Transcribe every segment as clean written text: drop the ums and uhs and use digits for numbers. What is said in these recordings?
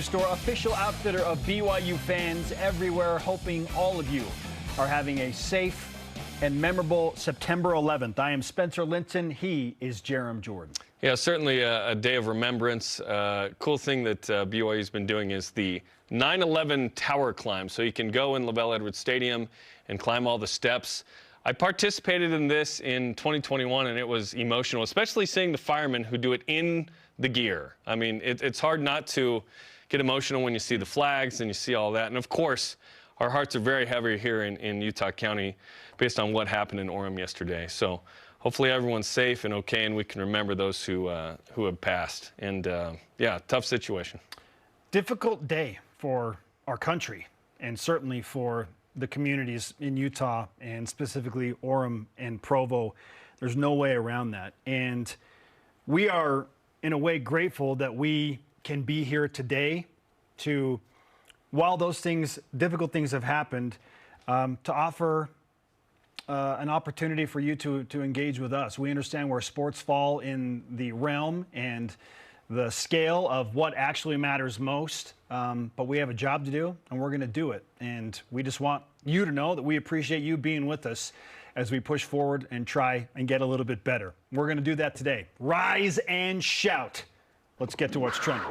Store, official outfitter of BYU fans everywhere, hoping all of you are having a safe and memorable September 11th. I am Spencer Linton. He is Jerem Jordan. Yeah, certainly a day of remembrance. Cool thing that BYU's been doing is the 9/11 tower climb. So you can go in LaBelle Edwards Stadium and climb all the steps. I participated in this in 2021, and it was emotional, especially seeing the firemen who do it in the gear. I mean, it's hard not to get emotional when you see the flags and you see all that. And, of course, our hearts are very heavy here in Utah County based on what happened in Orem yesterday. So hopefully everyone's safe and okay, and we can remember those who have passed. And, yeah, tough situation. Difficult day for our country, and certainly for the communities in Utah, and specifically Orem and Provo. There's no way around that. And we are, in a way, grateful that we can be here today to, while those things, difficult things have happened, to offer an opportunity for you to engage with us. We understand where sports fall in the realm and the scale of what actually matters most, but we have a job to do, and we're going to do it. And we just want you to know that we appreciate you being with us as we push forward and try and get a little bit better. We're going to do that today. Rise and shout. Let's get to what's trending.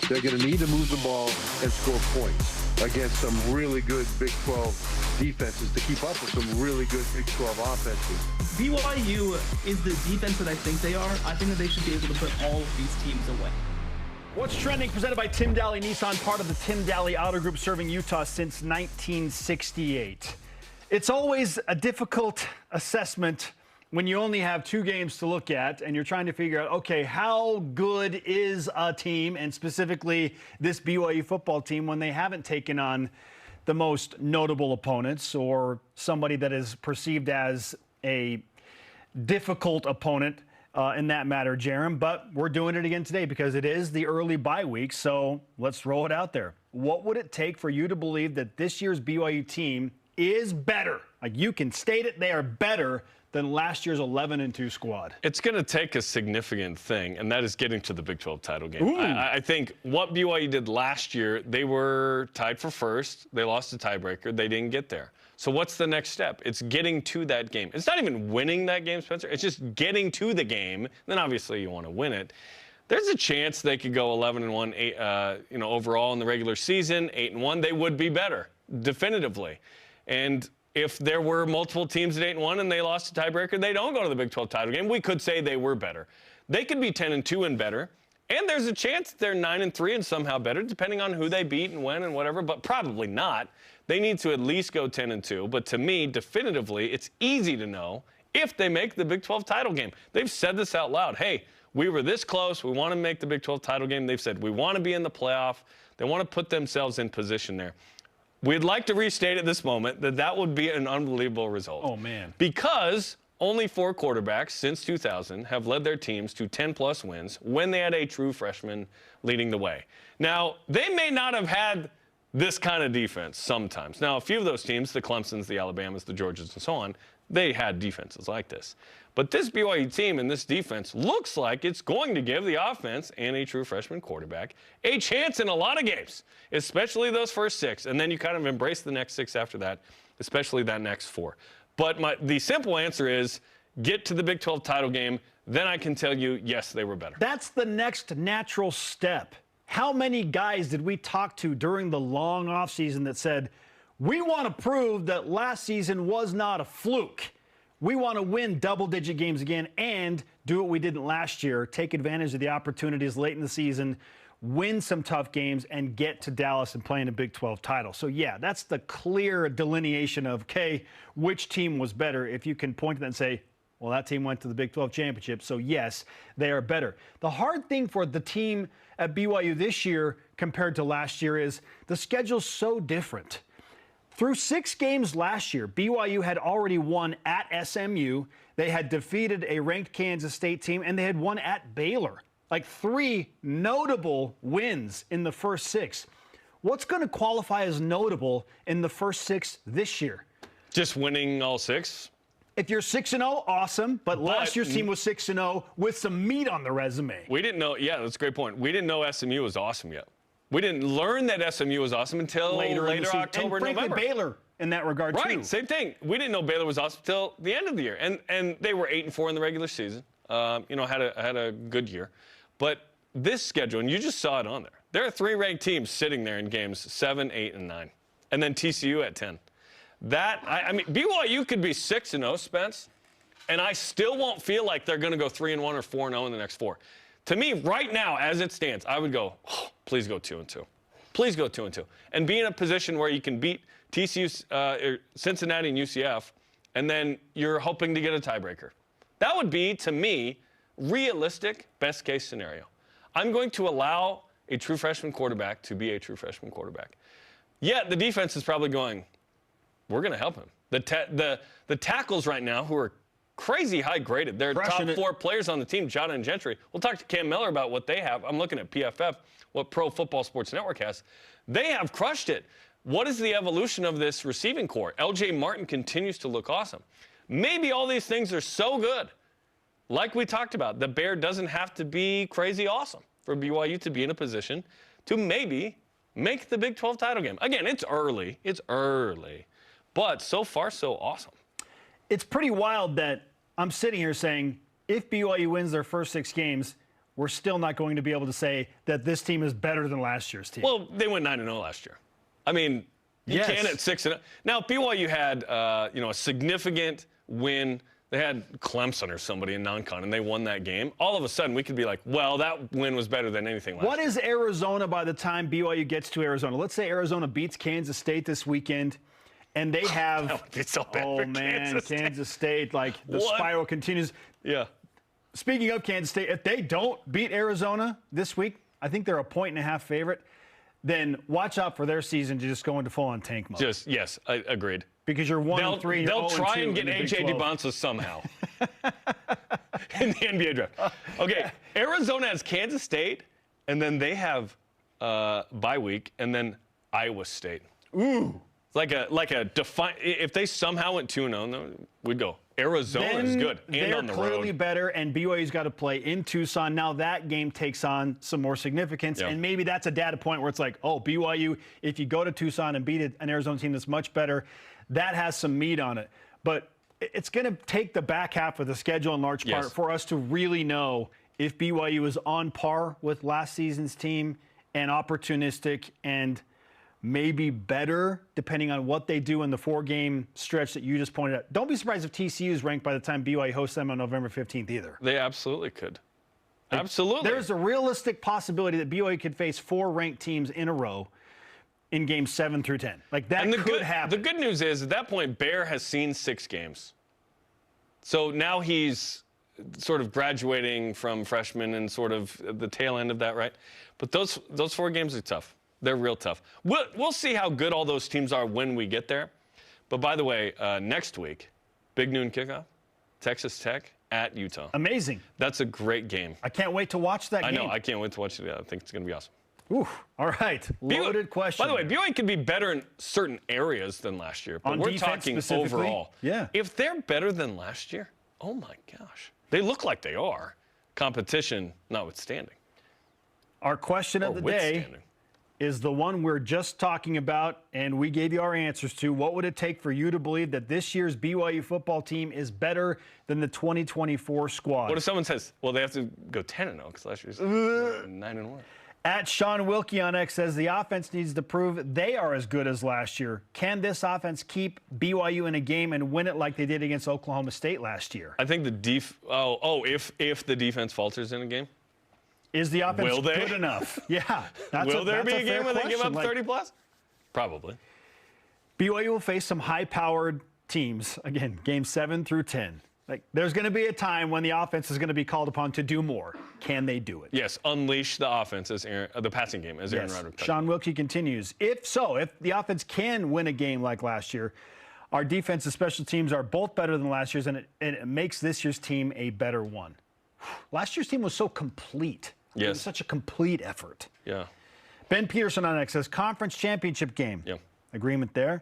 They're going to need to move the ball and score points against some really good Big 12 defenses to keep up with some really good Big 12 offenses. BYU is the defense that I think they are. I think that they should be able to put all of these teams away. What's trending, presented by Tim Daly Nissan, part of the Tim Daly Auto Group, serving Utah since 1968. It's always a difficult assessment when you only have 2 games to look at and you're trying to figure out, okay, how good is a team, and specifically this BYU football team, when they haven't taken on the most notable opponents or somebody that is perceived as a difficult opponent in that matter, Jerem. But we're doing it again today because it is the early bye week, so let's throw it out there. What would it take for you to believe that this year's BYU team is better? Like, you can state it, they are better than last year's 11-2 squad. It's going to take a significant thing, and that is getting to the Big 12 title game. I think what BYU did last year, they were tied for first. They lost the tiebreaker. They didn't get there. So what's the next step? It's getting to that game. It's not even winning that game, Spencer. It's just getting to the game. Then obviously you want to win it. There's a chance they could go 11-1, overall in the regular season, 8-1. They would be better, definitively. And if there were multiple teams at 8-1 and they lost a tiebreaker, they don't go to the Big 12 title game. We could say they were better. They could be 10-2 and better. And there's a chance they're 9-3 and somehow better, depending on who they beat and when and whatever, but probably not. They need to at least go 10-2. But to me, definitively, it's easy to know if they make the Big 12 title game. They've said this out loud. Hey, we were this close. We want to make the Big 12 title game. They've said we want to be in the playoff. They want to put themselves in position there. We'd like to restate at this moment that would be an unbelievable result. Oh, man. Because only 4 quarterbacks since 2000 have led their teams to 10-plus wins when they had a true freshman leading the way. Now, they may not have had this kind of defense sometimes. Now, a few of those teams, the Clemsons, the Alabamas, the Georgias, and so on, they had defenses like this. But this BYU team and this defense looks like it's going to give the offense and a true freshman quarterback a chance in a lot of games, especially those first 6. And then you kind of embrace the next 6 after that, especially that next 4. But the simple answer is get to the Big 12 title game. Then I can tell you, yes, they were better. That's the next natural step. How many guys did we talk to during the long offseason that said, we want to prove that last season was not a fluke? We want to win double-digit games again and do what we didn't last year, take advantage of the opportunities late in the season, win some tough games, and get to Dallas and play in a Big 12 title. So, yeah, that's the clear delineation of, okay, which team was better. If you can point to that and say, well, that team went to the Big 12 championship, so, yes, they are better. The hard thing for the team at BYU this year compared to last year is the schedule's so different. Through 6 games last year, BYU had already won at SMU. They had defeated a ranked Kansas State team, and they had won at Baylor. Like 3 notable wins in the first 6. What's going to qualify as notable in the first 6 this year? Just winning all 6? If you're 6-0, awesome. But last year's team was 6-0 with some meat on the resume. We didn't know. Yeah, that's a great point. We didn't know SMU was awesome yet. We didn't learn that SMU was awesome until later October, and frankly, November. Baylor in that regard, too. Right, same thing. We didn't know Baylor was awesome until the end of the year. And they were 8-4 in the regular season. Had a good year. But this schedule, and you just saw it on there, there are 3 ranked teams sitting there in games 7, 8, and 9. And then TCU at 10. I mean, BYU could be 6-0, Spence, and I still won't feel like they're going to go 3-1 or 4-0 in the next 4. To me, right now, as it stands, I would go, please go 2-2. Please go 2-2. And be in a position where you can beat TCU, Cincinnati, and UCF, and then you're hoping to get a tiebreaker. That would be, to me, realistic best-case scenario. I'm going to allow a true freshman quarterback to be a true freshman quarterback. Yet the defense is probably going, we're going to help him. The tackles right now, who are crazy high graded, they're top 4 players on the team, Jada and Gentry. We'll talk to Cam Miller about what they have. I'm looking at PFF, what Pro Football Sports Network has. They have crushed it. What is the evolution of this receiving core? LJ Martin continues to look awesome. Maybe all these things are so good. Like we talked about, the Bear doesn't have to be crazy awesome for BYU to be in a position to maybe make the Big 12 title game. Again, it's early. It's early. But so far, so awesome. It's pretty wild that I'm sitting here saying if BYU wins their first 6 games, we're still not going to be able to say that this team is better than last year's team. Well, they went 9-0 last year. I mean, you can at 6-0. Now, if BYU had a significant win. They had Clemson or somebody in non-con, and they won that game. All of a sudden, we could be like, well, that win was better than anything last year. What is Arizona by the time BYU gets to Arizona? Let's say Arizona beats Kansas State this weekend, and they have that would be so bad for Kansas State, like the spiral continues. Yeah. Speaking of Kansas State, if they don't beat Arizona this week, I think they're a 1.5 favorite, then watch out for their season to just go into full-on tank mode. Yes, I agreed. Because you're 1-3. They'll try and get A.J. DeBonsa somehow in the NBA draft. Okay, Arizona has Kansas State, and then they have bye week, and then Iowa State. Ooh. Like a define. If they somehow went 2-0, we'd go. Arizona is good and on the road. They're clearly better, and BYU's got to play in Tucson. Now that game takes on some more significance, and maybe that's a data point where it's like, oh, BYU, if you go to Tucson and beat an Arizona team that's much better, that has some meat on it. But it's going to take the back half of the schedule in large part for us to really know if BYU is on par with last season's team and opportunistic and maybe better, depending on what they do in the 4-game stretch that you just pointed out. Don't be surprised if TCU is ranked by the time BYU hosts them on November 15th either. They absolutely could. Absolutely. There's a realistic possibility that BYU could face 4 ranked teams in a row in games 7 through 10. Like, that could happen. The good news is, at that point, Bear has seen 6 games. So now he's sort of graduating from freshman and sort of the tail end of that, right? But those 4 games are tough. They're real tough. We'll see how good all those teams are when we get there. But by the way, next week, big noon kickoff, Texas Tech at Utah. Amazing. That's a great game. I can't wait to watch that game. I know. I can't wait to watch it. I think it's going to be awesome. Ooh, all right. Loaded question. By the way, BYU could be better in certain areas than last year, but we're talking overall. Yeah. If they're better than last year, oh my gosh. They look like they are, competition notwithstanding. Our question of the day is the one we're just talking about, and we gave you our answers to. What would it take for you to believe that this year's BYU football team is better than the 2024 squad? What if someone says, well, they have to go 10-0 because last year's 9-1? At Sean Wilkie on X says the offense needs to prove they are as good as last year. Can this offense keep BYU in a game and win it like they did against Oklahoma State last year? I think if the defense falters in a game. Is the offense good enough? Yeah. Will there be a game where they give up 30+? Probably. BYU will face some high-powered teams. Again, games 7 through 10. Like, there's going to be a time when the offense is going to be called upon to do more. Can they do it? Yes, unleash the offense as the passing game, as Aaron Roderick touched. Sean Wilkie continues. If the offense can win a game like last year, our defense and special teams are both better than last year's, and it makes this year's team a better one. Last year's team was so complete. Yes. It was such a complete effort. Yeah. Ben Peterson on X says conference championship game. Yeah. Agreement there.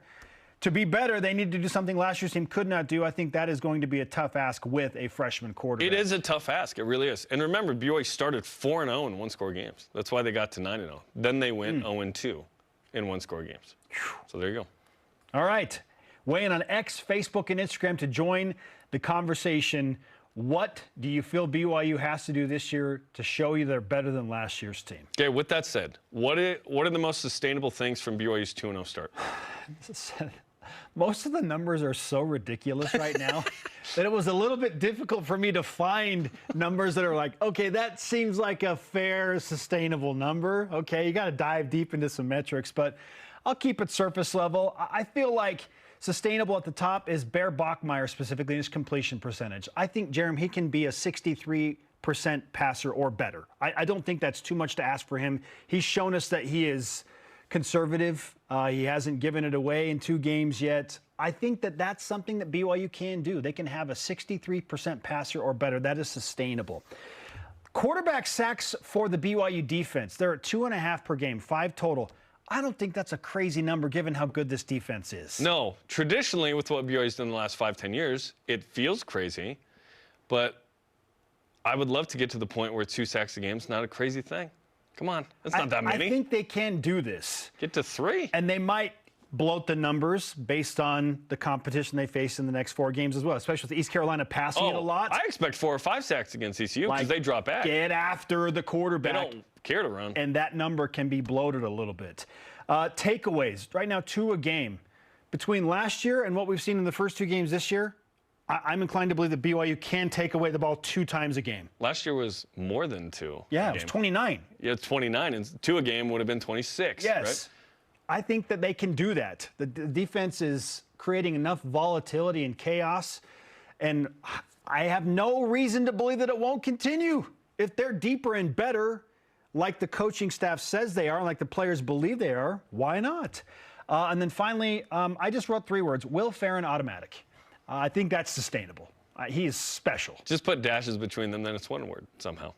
To be better, they need to do something last year's team could not do. I think that is going to be a tough ask with a freshman quarterback. It is a tough ask. It really is. And remember, BYU started 4-0 in one-score games. That's why they got to 9-0. Then they went 0-2 in one-score games. So there you go. All right. Weigh in on X, Facebook, and Instagram to join the conversation. What do you feel BYU has to do this year to show you they're better than last year's team? Okay, with that said, what are the most sustainable things from BYU's 2-0 start? Most of the numbers are so ridiculous right now that it was a little bit difficult for me to find numbers that are like, okay, that seems like a fair, sustainable number. Okay, you got to dive deep into some metrics, but I'll keep it surface level. I feel like sustainable at the top is Bear Bachmeier, specifically in his completion percentage. I think, Jeremy, he can be a 63% passer or better. I don't think that's too much to ask for him. He's shown us that he is conservative. He hasn't given it away in 2 games yet. I think that that's something that BYU can do. They can have a 63% passer or better. That is sustainable. Quarterback sacks for the BYU defense. They're at 2.5 per game, 5 total. I don't think that's a crazy number given how good this defense is. No. Traditionally, with what BYU's done in the last 5-10 years, it feels crazy. But I would love to get to the point where 2 sacks a game is not a crazy thing. Come on. That's not that many. I think they can do this. Get to 3. And they might bloat the numbers based on the competition they face in the next 4 games as well, especially with East Carolina passing it a lot. I expect 4 or 5 sacks against ECU because they drop back. Get after the quarterback. They don't care to run. And that number can be bloated a little bit. Takeaways, right now 2 a game. Between last year and what we've seen in the first 2 games this year, I'm inclined to believe that BYU can take away the ball 2 times a game. Last year was more than 2. Yeah, it was 29. Yeah, it's 29, and 2 a game would have been 26. Yes. Right? I think that they can do that. The defense is creating enough volatility and chaos, and I have no reason to believe that it won't continue. If they're deeper and better, like the coaching staff says they are, and like the players believe they are, why not? And then finally, I just wrote 3 words: Will Ferrin automatic. I think that's sustainable. He is special. Just put dashes between them, then it's 1 word somehow.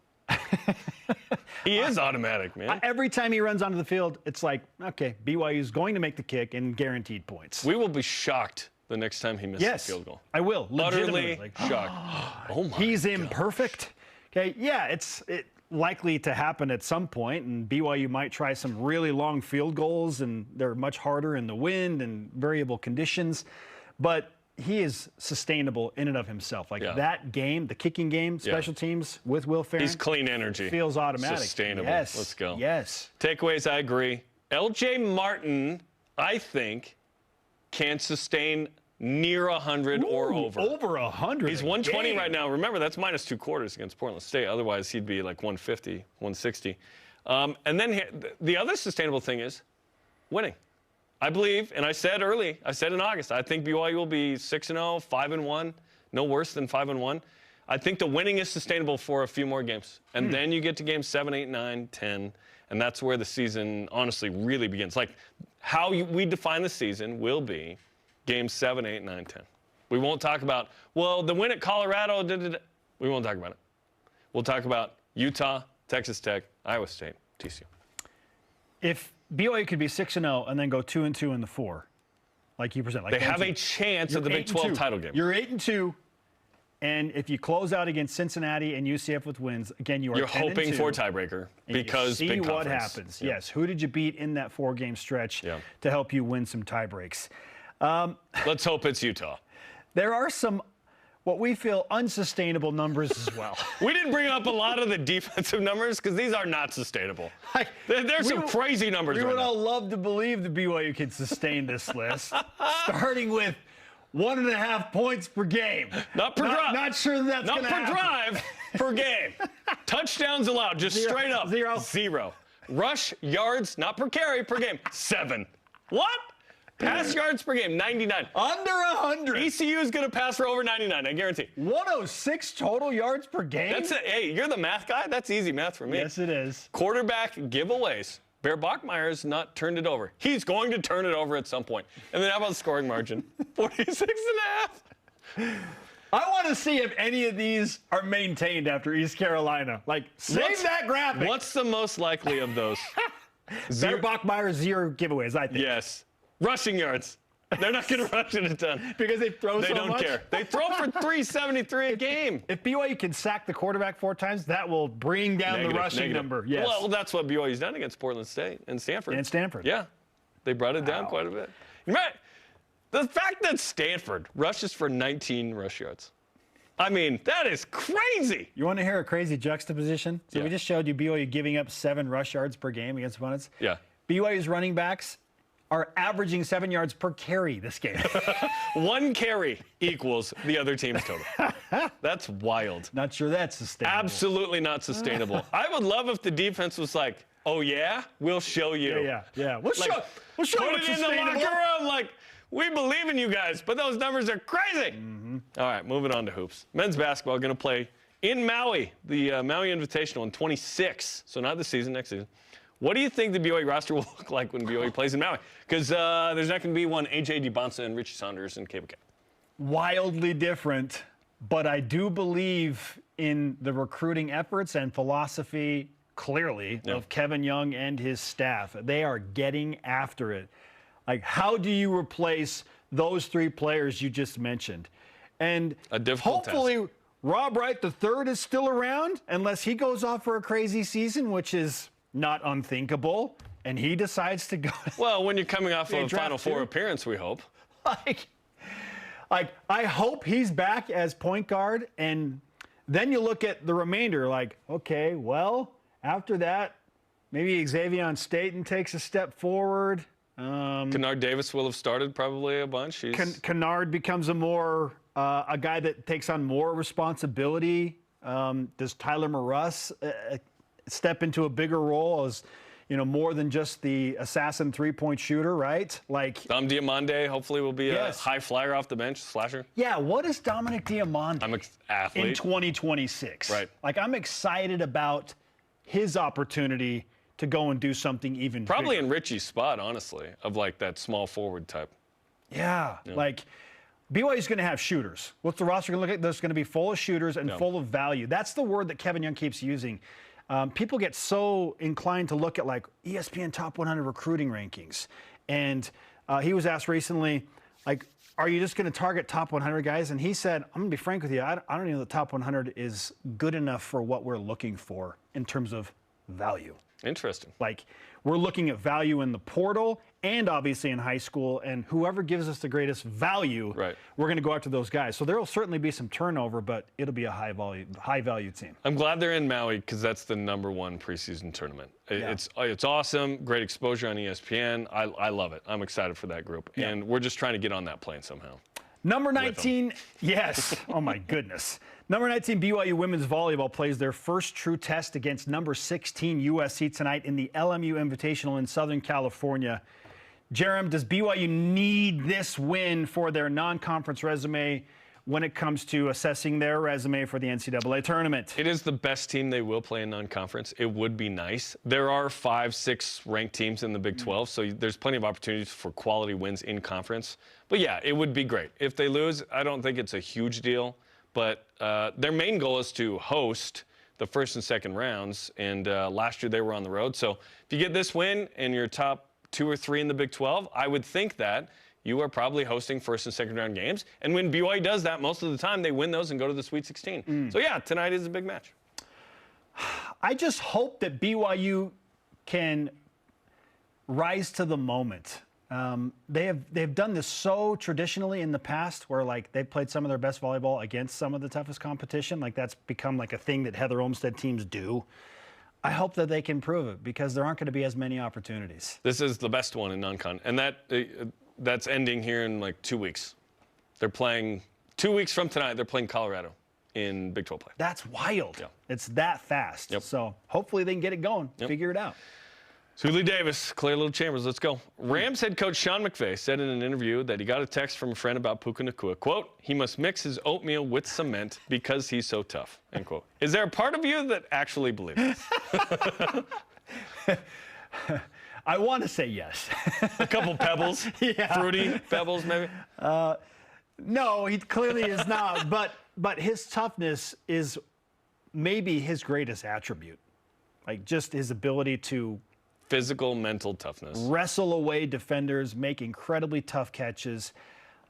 He is automatic, man. Every time he runs onto the field, it's like, okay, BYU is going to make the kick and guaranteed points. We will be shocked the next time he misses a field goal. I will. Utterly shocked. Oh my He's God. imperfect. Okay, yeah, it's likely to happen at some point, and BYU might try some really long field goals, and they're much harder in the wind and variable conditions. But he is sustainable in and of himself. Like that game, the kicking game, special teams with Will Ferrin. He's clean energy. Feels automatic. Sustainable. Yes. Let's go. Yes. Takeaways, I agree. LJ Martin, I think, can sustain near 100 or over. Over 100. He's 120 right now. Remember, that's minus 2 quarters against Portland State. Otherwise, he'd be like 150, 160. And then the other sustainable thing is winning. I believe, and I said in August, I think BYU will be 6-0, 5-1, no worse than 5-1. I think the winning is sustainable for a few more games. And then you get to games 7, 8, 9, 10, and that's where the season honestly really begins. Like, how we define the season will be games 7, 8, 9, 10. We won't talk about, well, the win at Colorado, we won't talk about it. We'll talk about Utah, Texas Tech, Iowa State, TCU. If BYU could be 6-0 and then go 2-2 in the 4, like you present. Like they have a chance at the Big 12 title game. You're 8-2, and if you close out against Cincinnati and UCF with wins, again, you're hoping for a tiebreaker because see big what conference. happens. Yes, who did you beat in that 4-game stretch to help you win some tiebreaks? Let's hope it's Utah. There are some what we feel unsustainable numbers as well. We didn't bring up a lot of the defensive numbers because these are not sustainable. There's some crazy numbers We right would now. all love to believe the BYU could sustain this list, starting with 1.5 points per game. Not per drive. Not sure that's going to happen. Not per drive, per game. Touchdowns allowed, just straight up. 0. Rush yards, not per carry, per game. 7. What? Pass yards per game, 99. Under 100. ECU is going to pass for over 99, I guarantee. 106 total yards per game? That's it. Hey, you're the math guy? That's easy math for me. Yes, it is. Quarterback giveaways. Bear Bachmeier's not turned it over. He's going to turn it over at some point. And then how about the scoring margin? 46.5. I want to see if any of these are maintained after East Carolina. Like, save that graphic. What's the most likely of those? Bear Bachmeier, 0 giveaways, I think. Yes. Rushing yards. They're not going to rush it a ton. Because they throw so much? They don't care. They throw for 373 a game. If BYU can sack the quarterback 4 times, that will bring down the rushing number. Yes. Well, that's what BYU's done against Portland State and Stanford. And Stanford. Yeah. They brought it down quite a bit. Right. The fact that Stanford rushes for 19 rush yards. I mean, that is crazy. You want to hear a crazy juxtaposition? So we just showed you BYU giving up 7 rush yards per game against opponents. Yeah. BYU's running backs are averaging 7 yards per carry this game. 1 carry equals the other team's total. That's wild. Not sure that's sustainable. Absolutely not sustainable. I would love if the defense was like, oh, yeah? We'll show you. Yeah. We'll show you put it in the locker room like, we believe in you guys, but those numbers are crazy. All right, moving on to hoops. Men's basketball going to play in Maui, the Maui Invitational in 26. So not this season, next season. What do you think the BYU roster will look like when BYU plays in Maui? Because there's not going to be one AJ DeBonsa and Richie Saunders and Cable Cat. Wildly different, but I do believe in the recruiting efforts and philosophy, clearly, of Kevin Young and his staff. They are getting after it. Like, how do you replace those 3 players you just mentioned? And a difficult hopefully task. Rob Wright III is still around, unless he goes off for a crazy season, which is not unthinkable, and he decides to go. Well, when you're coming off of a Final Four appearance, we hope. Like, I hope he's back as point guard, and then you look at the remainder, like, okay, well, after that, maybe Xavier Staten takes a step forward. Kennard Davis will have started probably a bunch. Kennard becomes a guy that takes on more responsibility. Does Tyler Maruss step into a bigger role as, more than just the assassin 3-point shooter, right? Like Dom Diamande hopefully will be a high flyer off the bench, slasher. Yeah, what is Dominic Diamande I'm an athlete. in 2026? Right. Like, I'm excited about his opportunity to go and do something even probably bigger. in Richie's spot, honestly, of like that small forward type. Yeah. Like, BYU's going to have shooters. What's the roster going to look like? That's going to be full of shooters and full of value. That's the word that Kevin Young keeps using. People get so inclined to look at like ESPN top 100 recruiting rankings. And he was asked recently, like, are you just going to target top 100 guys? And he said, I'm going to be frank with you, I don't even know the top 100 is good enough for what we're looking for in terms of value. Interesting. Like, we're looking at value in the portal and obviously in high school, and whoever gives us the greatest value, we're going to go after those guys. So there will certainly be some turnover, but it'll be a high value team. I'm glad they're in Maui because that's the #1 preseason tournament. It's awesome, great exposure on ESPN. I love it. I'm excited for that group, and we're just trying to get on that plane somehow. Number 19, yes. Oh my goodness. Number 19, BYU women's volleyball plays their first true test against number 16 USC tonight in the LMU Invitational in Southern California. Jerem, does BYU need this win for their non-conference resume when it comes to assessing their resume for the NCAA tournament? It is the best team they will play in non-conference. It would be nice. There are 5, 6 ranked teams in the Big 12, so there's plenty of opportunities for quality wins in conference. But yeah, it would be great. If they lose, I don't think it's a huge deal. But their main goal is to host the first and second rounds, and last year they were on the road. So if you get this win and you're top 2 or 3 in the Big 12, I would think that you are probably hosting first and second round games. And when BYU does that, most of the time they win those and go to the Sweet 16. So yeah, tonight is a big match. I just hope that BYU can rise to the moment. They've done this so traditionally in the past where, like, they've played some of their best volleyball against some of the toughest competition. Like, that's become like a thing that Heather Olmstead teams do. I hope that they can prove it because there aren't going to be as many opportunities. This is the best one in non-con, and that's ending here in like 2 weeks. They're playing 2 weeks from tonight. They're playing Colorado in Big 12 play. That's wild. Yeah. It's that fast. Yep. So hopefully they can get it going, figure it out. Suli Davis, Claire Little Chambers, let's go. Rams head coach Sean McVay said in an interview that he got a text from a friend about Puka Nacua. Quote, he must mix his oatmeal with cement because he's so tough, end quote. Is there a part of you that actually believes this? I want to say yes. A couple pebbles, fruity pebbles maybe? No, he clearly is not, but his toughness is maybe his greatest attribute. Like, just his ability to Physical, mental toughness. Wrestle away defenders, make incredibly tough catches.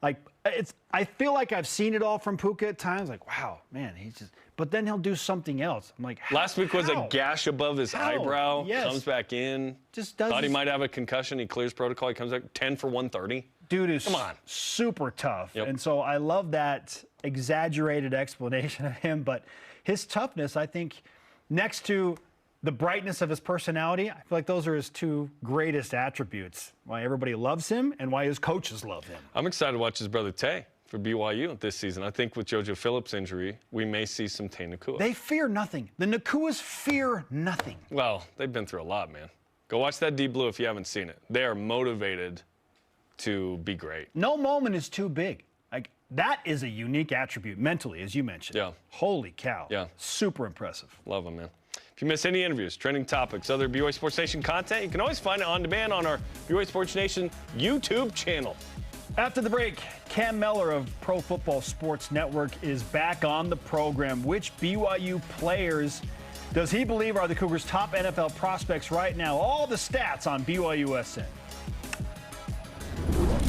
I feel like I've seen it all from Puka at times. Like, wow, man, he's just. But then he'll do something else. I'm like, last week was a gash above his eyebrow. Yes. Comes back in. Just does. Thought he might have a concussion. He clears protocol. He comes back 10 for 130. Dude is Come on. super tough. Yep. And so I love that exaggerated explanation of him. But his toughness, I think, next to the brightness of his personality, I feel like those are his two greatest attributes. Why everybody loves him and why his coaches love him. I'm excited to watch his brother Tay for BYU this season. I think with JoJo Phillips' injury, we may see some Tay Nacua. They fear nothing. The Nacuas fear nothing. Well, they've been through a lot, man. Go watch that Deep Blue if you haven't seen it. They are motivated to be great. No moment is too big. Like, that is a unique attribute mentally, as you mentioned. Yeah. Holy cow. Yeah. Super impressive. Love them, man. If you miss any interviews, trending topics, other BYU Sports Nation content, you can always find it on demand on our BYU Sports Nation YouTube channel. After the break, Cam Mellor of Pro Football Sports Network is back on the program. Which BYU players does he believe are the Cougars' top NFL prospects right now? All the stats on BYUSN.